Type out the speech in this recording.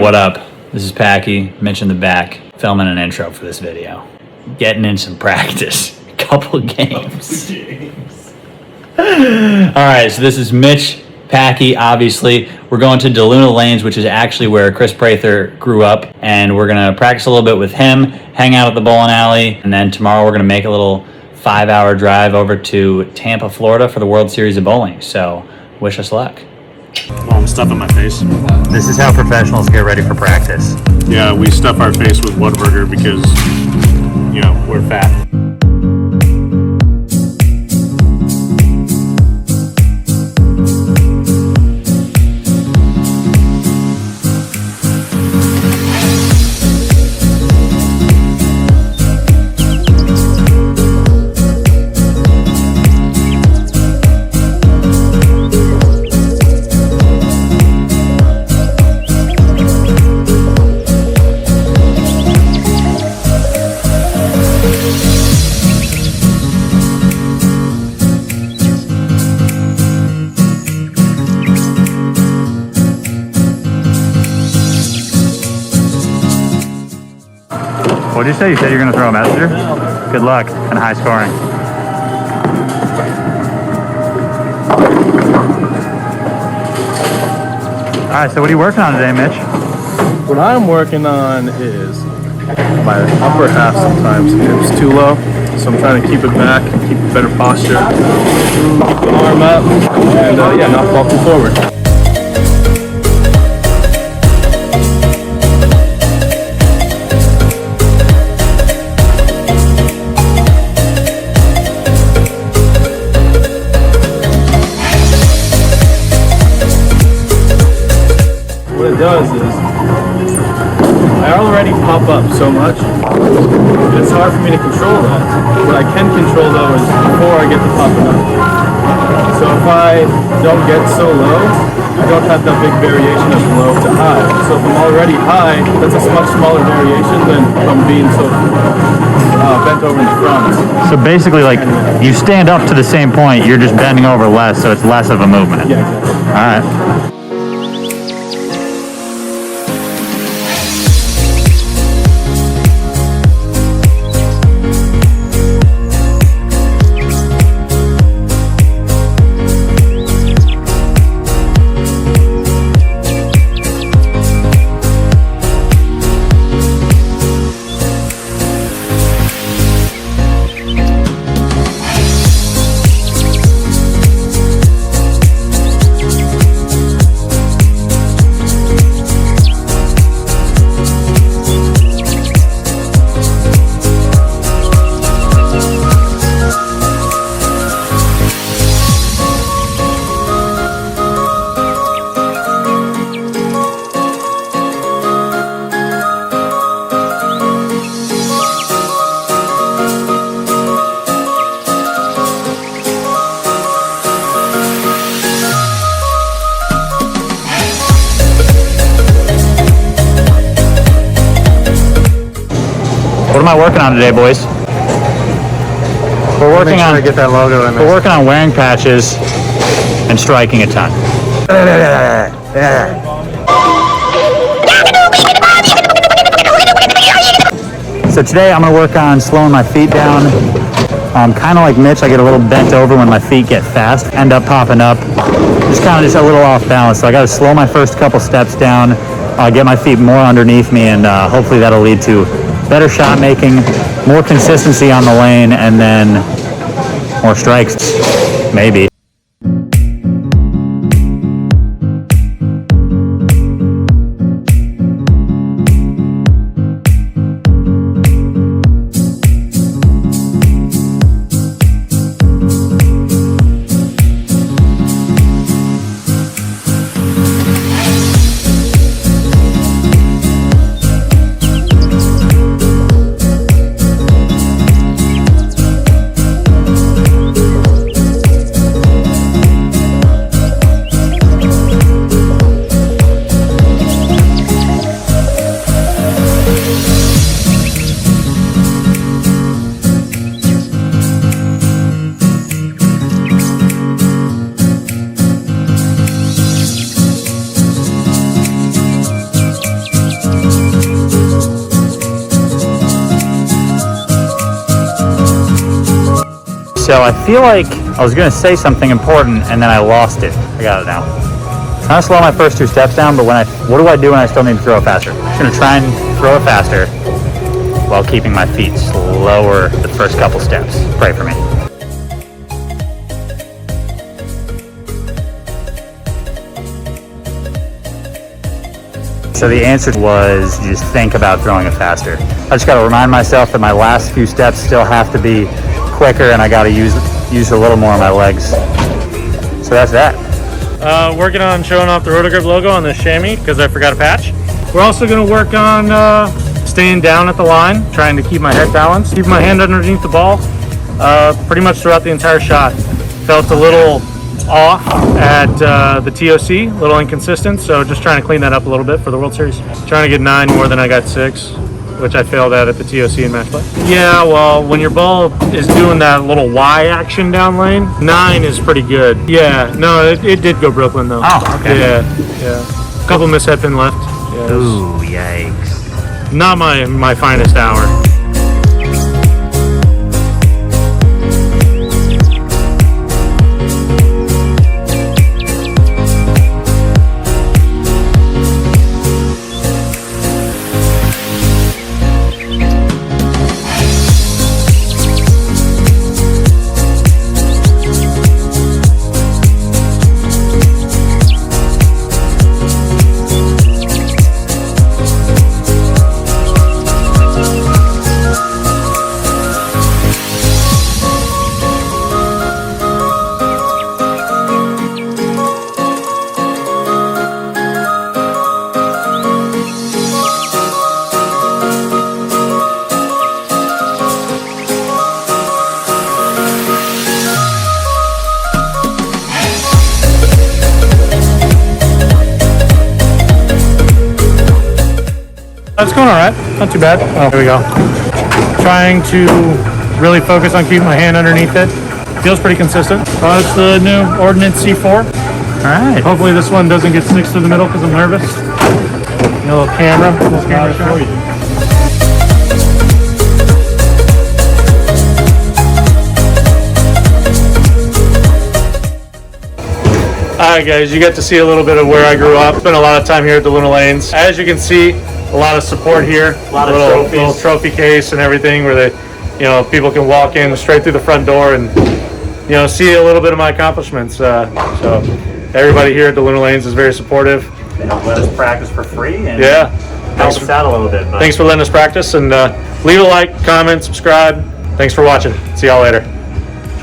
What up? This is Packy, Mitch in the back, filming an intro for this video. Getting in some practice. A couple games. Alright, so this is Mitch, Packy, obviously. We're going to DeLuna Lanes, which is actually where Kris grew up. And we're going to practice a little bit with him, hang out at the bowling alley. And then tomorrow we're going to make a little 5-hour drive over to Tampa, Florida for the World Series of Bowling. So, wish us luck. Oh, I'm stuffing my face. This is how professionals get ready for practice. Yeah, we stuff our face with Whataburger because, you know, we're fat. What did you say? You said you're going to throw a messenger? Good luck and high scoring. All right, so what are you working on today, Mitch? What I'm working on is my upper half sometimes it's too low, so I'm trying to keep it back, keep better posture, keep the arm up, and not fall too forward. What it does is, I already pop up so much, it's hard for me to control that. What I can control though is before I get to popping up. So if I don't get so low, I don't have that big variation of low to high. So if I'm already high, that's a much smaller variation than if I'm being so bent over in the front. So basically, like, you stand up to the same point, you're just bending over less, so it's less of a movement. Yeah, exactly. All right. What am I working on today, boys? We're working on get that logo in there. We're working on wearing patches and striking a ton. So today I'm gonna work on slowing my feet down. Kind of like Mitch, I get a little bent over when my feet get fast, end up popping up. Just a little off balance. So I gotta slow my first couple steps down, get my feet more underneath me, and hopefully that'll lead to better shot making, more consistency on the lane, and then more strikes, maybe. So I feel like I was gonna say something important and then I lost it. I got it now. Trying to slow my first 2 steps down, but what do I do when I still need to throw it faster? I'm gonna try and throw it faster while keeping my feet slower the first couple steps. Pray for me. So the answer was you just think about throwing it faster. I just gotta remind myself that my last few steps still have to be quicker and I gotta use a little more of my legs. So that's that. Working on showing off the Rotogrip logo on this chamois because I forgot a patch. We're also going to work on staying down at the line, trying to keep my head balanced, keep my hand underneath the ball pretty much throughout the entire shot. Felt a little off at the TOC, a little inconsistent, so just trying to clean that up a little bit for the World Series. Trying to get 9 more than I got 6, which I failed at the TOC in match play. Yeah, well, when your ball is doing that little Y action down lane, 9 is pretty good. Yeah, no, it did go Brooklyn though. Oh, okay. Yeah. A couple mishead pin left. Yeah, Ooh, yikes. not my finest hour. It's going all right, not too bad. Oh, here we go. Trying to really focus on keeping my hand underneath it. Feels pretty consistent. It's the new Ordnance C4. All right. Hopefully this one doesn't get sticks to the middle because I'm nervous. A little camera shot. Alright guys, you get to see a little bit of where I grew up. Spent a lot of time here at the Luna Lanes. As you can see, a lot of support here. A lot of little trophy case and everything where people can walk in straight through the front door and see a little bit of my accomplishments. So everybody here at the Luna Lanes is very supportive. They help let us practice for free and Yeah. help us out a little bit. But Thanks for letting us practice and leave a like, comment, subscribe. Thanks for watching. See y'all later.